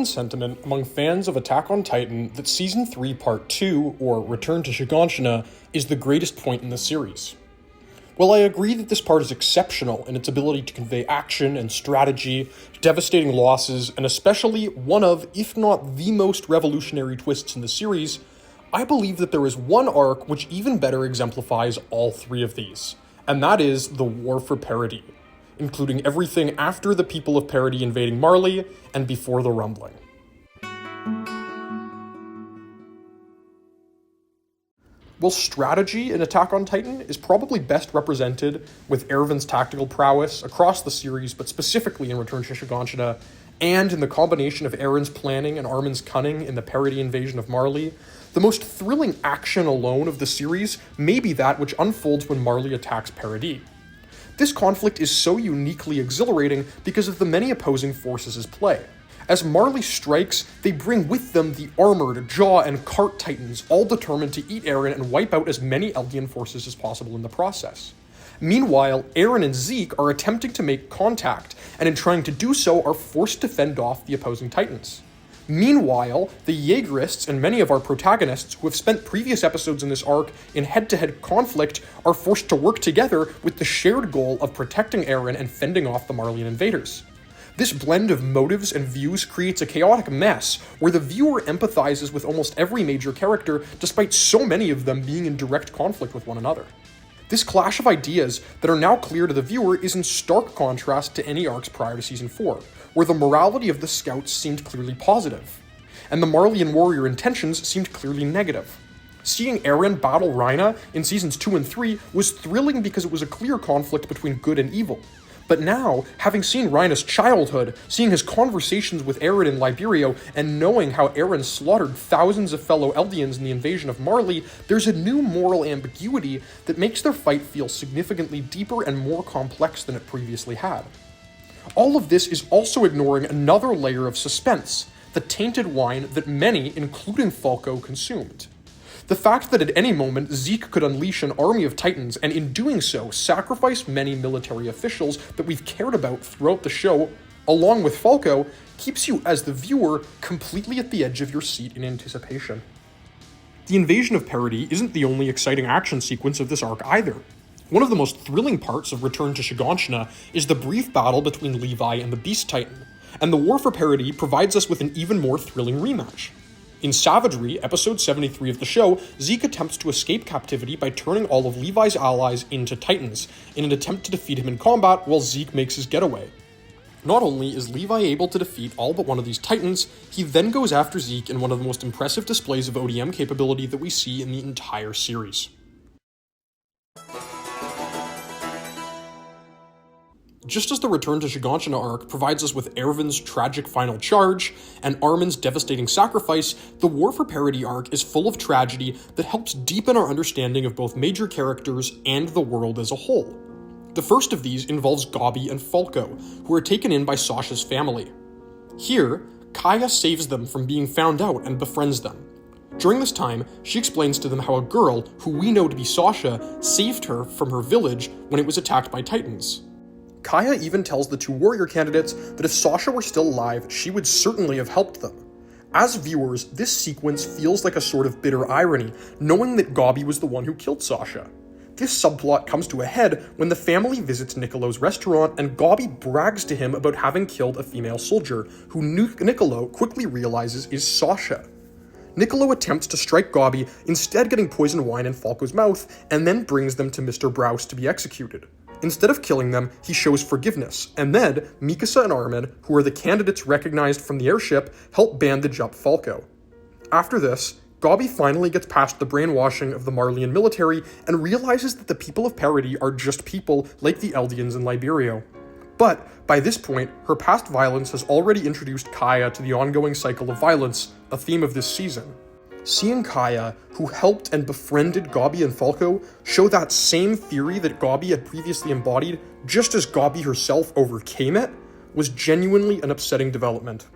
common sentiment among fans of Attack on Titan that Season 3 Part 2, or Return to Shiganshina, is the greatest point in the series. While I agree that this part is exceptional in its ability to convey action and strategy, devastating losses, and especially one of, if not the most revolutionary twists in the series, I believe that there is one arc which even better exemplifies all three of these, and that is the War for Paradis, including everything after the people of Paradis invading Marley and before the Rumbling. Well, strategy in Attack on Titan is probably best represented with Erwin's tactical prowess across the series, but specifically in Return to Shiganshina, and in the combination of Eren's planning and Armin's cunning in the Paradis invasion of Marley. The most thrilling action alone of the series may be that which unfolds when Marley attacks Paradis. This conflict is so uniquely exhilarating because of the many opposing forces at play. As Marley strikes, they bring with them the armored, jaw, and cart titans, all determined to eat Eren and wipe out as many Eldian forces as possible in the process. Meanwhile, Eren and Zeke are attempting to make contact, and in trying to do so are forced to fend off the opposing titans. Meanwhile, the Jaegerists and many of our protagonists who have spent previous episodes in this arc in head-to-head conflict are forced to work together with the shared goal of protecting Eren and fending off the Marleyan invaders. This blend of motives and views creates a chaotic mess where the viewer empathizes with almost every major character despite so many of them being in direct conflict with one another. This clash of ideas that are now clear to the viewer is in stark contrast to any arcs prior to Season 4, where the morality of the scouts seemed clearly positive, and the Marleyan warrior intentions seemed clearly negative. Seeing Eren battle Rhaina in Seasons 2 and 3 was thrilling because it was a clear conflict between good and evil. But now, having seen Rhaina's childhood, seeing his conversations with Eren in Liberio, and knowing how Eren slaughtered thousands of fellow Eldians in the invasion of Marley, there's a new moral ambiguity that makes their fight feel significantly deeper and more complex than it previously had. All of this is also ignoring another layer of suspense, the tainted wine that many, including Falco, consumed. The fact that at any moment Zeke could unleash an army of Titans, and in doing so sacrifice many military officials that we've cared about throughout the show, along with Falco, keeps you as the viewer completely at the edge of your seat in anticipation. The invasion of Paradis isn't the only exciting action sequence of this arc either. One of the most thrilling parts of Return to Shiganshina is the brief battle between Levi and the Beast Titan, and the War for Paradis provides us with an even more thrilling rematch. In Savagery, episode 73 of the show, Zeke attempts to escape captivity by turning all of Levi's allies into Titans, in an attempt to defeat him in combat while Zeke makes his getaway. Not only is Levi able to defeat all but one of these Titans, he then goes after Zeke in one of the most impressive displays of ODM capability that we see in the entire series. Just as the Return to Shiganshina arc provides us with Erwin's tragic final charge and Armin's devastating sacrifice, the War for Paradis arc is full of tragedy that helps deepen our understanding of both major characters and the world as a whole. The first of these involves Gabi and Falco, who are taken in by Sasha's family. Here, Kaya saves them from being found out and befriends them. During this time, she explains to them how a girl, who we know to be Sasha, saved her from her village when it was attacked by Titans. Kaya even tells the two warrior candidates that if Sasha were still alive, she would certainly have helped them. As viewers, this sequence feels like a sort of bitter irony, knowing that Gabi was the one who killed Sasha. This subplot comes to a head when the family visits Niccolo's restaurant and Gabi brags to him about having killed a female soldier, who Niccolo quickly realizes is Sasha. Niccolo attempts to strike Gabi, instead getting poisoned wine in Falco's mouth, and then brings them to Mr. Browse to be executed. Instead of killing them, he shows forgiveness, and then Mikasa and Armin, who are the candidates recognized from the airship, help bandage up Falco. After this, Gabi finally gets past the brainwashing of the Marleyan military and realizes that the people of Paradis are just people like the Eldians in Liberio. But, by this point, her past violence has already introduced Kaya to the ongoing cycle of violence, a theme of this season. Seeing Kaya, who helped and befriended Gabi and Falco, show that same theory that Gabi had previously embodied, just as Gabi herself overcame it, was genuinely an upsetting development.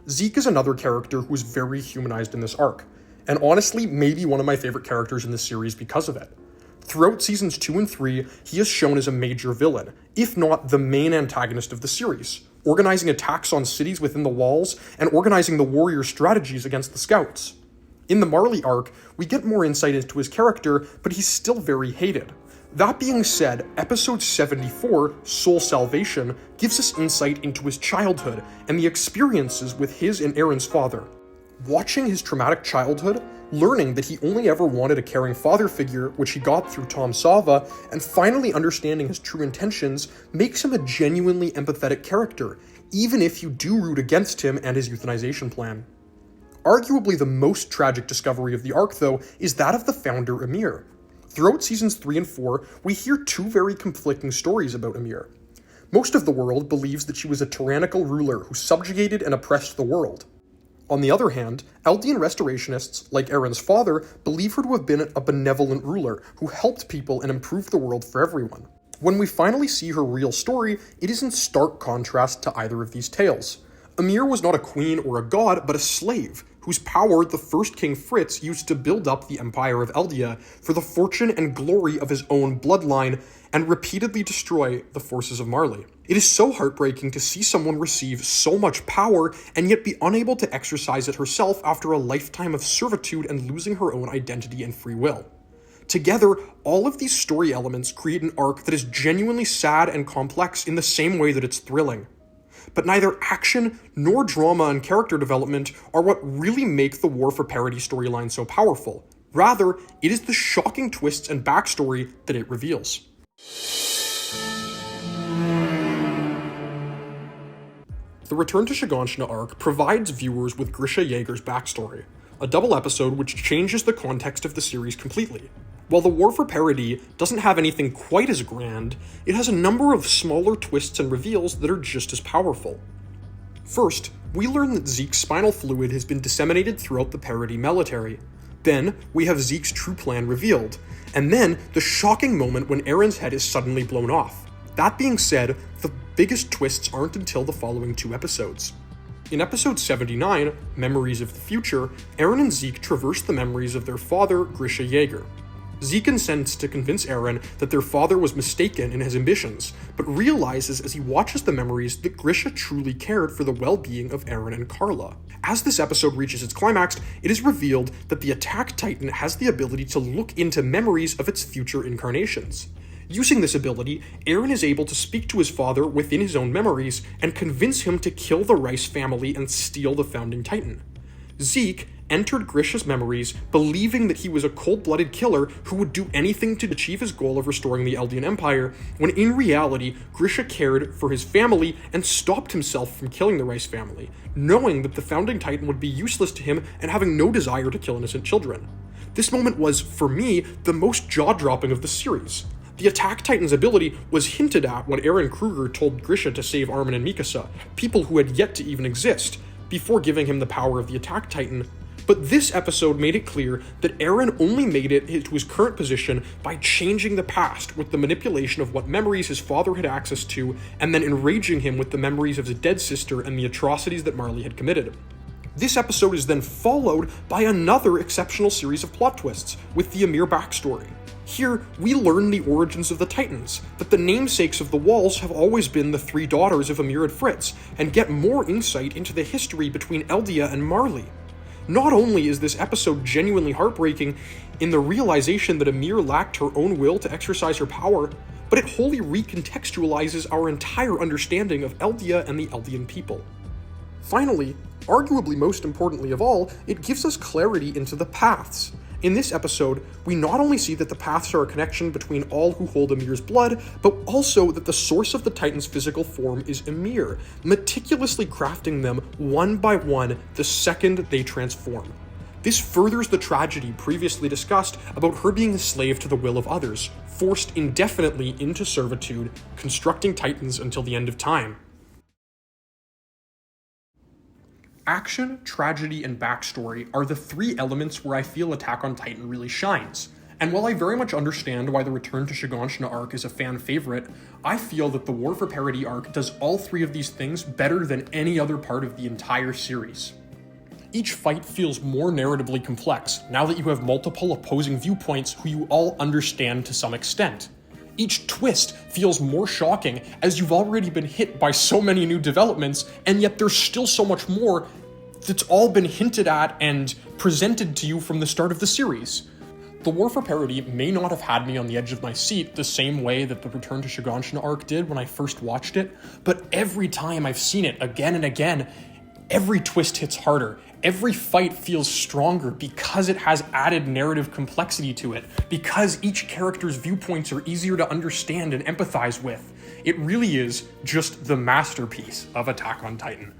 Zeke is another character who is very humanized in this arc, and honestly maybe one of my favorite characters in this series because of it. Throughout Seasons 2 and 3, he is shown as a major villain, if not the main antagonist of the series, organizing attacks on cities within the walls, and organizing the warrior strategies against the scouts. In the Marley arc, we get more insight into his character, but he's still very hated. That being said, episode 74, Soul Salvation, gives us insight into his childhood and the experiences with his and Aaron's father. Watching his traumatic childhood, learning that he only ever wanted a caring father figure, which he got through Tom Sava, and finally understanding his true intentions makes him a genuinely empathetic character, even if you do root against him and his euthanization plan. Arguably the most tragic discovery of the arc, though, is that of the founder Ymir. Throughout seasons 3 and 4, we hear two very conflicting stories about Ymir. Most of the world believes that she was a tyrannical ruler who subjugated and oppressed the world. On the other hand, Eldian restorationists, like Aaron's father, believe her to have been a benevolent ruler who helped people and improved the world for everyone. When we finally see her real story, it is in stark contrast to either of these tales. Ymir was not a queen or a god, but a slave, whose power the first King Fritz used to build up the Empire of Eldia for the fortune and glory of his own bloodline, and repeatedly destroy the forces of Marley. It is so heartbreaking to see someone receive so much power and yet be unable to exercise it herself after a lifetime of servitude and losing her own identity and free will. Together, all of these story elements create an arc that is genuinely sad and complex in the same way that it's thrilling. But neither action nor drama and character development are what really make the War for Paradis storyline so powerful. Rather, it is the shocking twists and backstory that it reveals. The Return to Shiganshina arc provides viewers with Grisha Yeager's backstory, a double episode which changes the context of the series completely. While the War for Paradis doesn't have anything quite as grand, it has a number of smaller twists and reveals that are just as powerful. First, we learn that Zeke's spinal fluid has been disseminated throughout the Paradis military. Then, we have Zeke's true plan revealed, and then the shocking moment when Aaron's head is suddenly blown off. That being said, the biggest twists aren't until the following two episodes. In episode 79, Memories of the Future, Aaron and Zeke traverse the memories of their father, Grisha Yeager. Zeke consents to convince Aaron that their father was mistaken in his ambitions, but realizes as he watches the memories that Grisha truly cared for the well-being of Aaron and Carla. As this episode reaches its climax, it is revealed that the Attack Titan has the ability to look into memories of its future incarnations. Using this ability, Aaron is able to speak to his father within his own memories and convince him to kill the Rice family and steal the Founding Titan. Zeke entered Grisha's memories believing that he was a cold-blooded killer who would do anything to achieve his goal of restoring the Eldian Empire, when in reality, Grisha cared for his family and stopped himself from killing the Rice family, knowing that the Founding Titan would be useless to him and having no desire to kill innocent children. This moment was, for me, the most jaw-dropping of the series. The Attack Titan's ability was hinted at when Aaron Kruger told Grisha to save Armin and Mikasa, people who had yet to even exist, before giving him the power of the Attack Titan. But this episode made it clear that Aaron only made it to his current position by changing the past with the manipulation of what memories his father had access to, and then enraging him with the memories of his dead sister and the atrocities that Marley had committed. This episode is then followed by another exceptional series of plot twists, with the Ymir backstory. Here, we learn the origins of the Titans, that the namesakes of the walls have always been the three daughters of Ymir and Fritz, and get more insight into the history between Eldia and Marley. Not only is this episode genuinely heartbreaking in the realization that Ymir lacked her own will to exercise her power, but it wholly recontextualizes our entire understanding of Eldia and the Eldian people. Finally, arguably most importantly of all, it gives us clarity into the paths. In this episode, we not only see that the paths are a connection between all who hold Ymir's blood, but also that the source of the Titan's physical form is Ymir, meticulously crafting them one by one the second they transform. This furthers the tragedy previously discussed about her being a slave to the will of others, forced indefinitely into servitude, constructing Titans until the end of time. Action, tragedy, and backstory are the three elements where I feel Attack on Titan really shines. And while I very much understand why the Return to Shiganshina arc is a fan favorite, I feel that the War for Paradis arc does all three of these things better than any other part of the entire series. Each fight feels more narratively complex, now that you have multiple opposing viewpoints who you all understand to some extent. Each twist feels more shocking as you've already been hit by so many new developments, and yet there's still so much more that's all been hinted at and presented to you from the start of the series. The War for Parody may not have had me on the edge of my seat the same way that the Return to Shiganshina arc did when I first watched it, but every time I've seen it again and again, every twist hits harder. Every fight feels stronger because it has added narrative complexity to it, because each character's viewpoints are easier to understand and empathize with. It really is just the masterpiece of Attack on Titan.